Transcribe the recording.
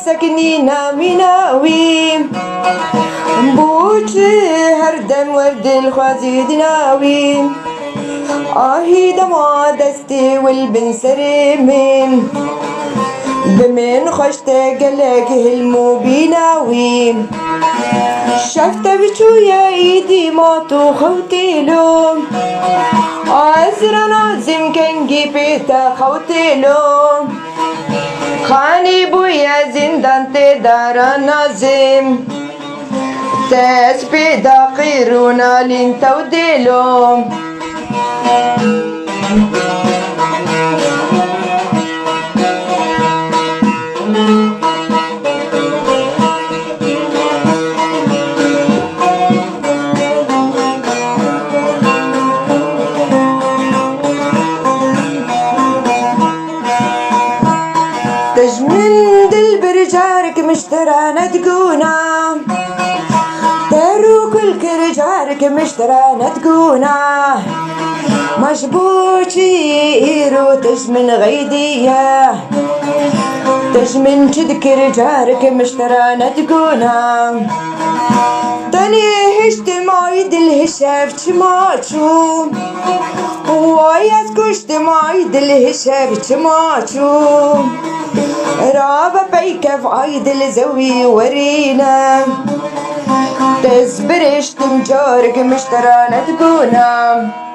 سكنينا مناوي بوش هردن ورد الخوازي دناوي آهي دمع دستي والبن سرمين بمن خشت قلق هلمو بيناوي شفت بشوية ايدي ما خوتيلو عزرا نازم كان جيبتا خوتيلو خاني بويا زندان تدارا نازم تسبي داقيرونا لين توديلو تجمن دل برجارك مشترانا تقونا دارو كل كرجارك مشترانا تقونا مشبوشي إيرو تجمن غيدية تجمن تذكر جارك مشترانا تقونا تاني هشت معيد الهشاف تماتشو وياس كشت معيد الهشاف تماتشو رابا بيكف عيد الزوي ورينا تزبرش تمجارك مشترانا تقونا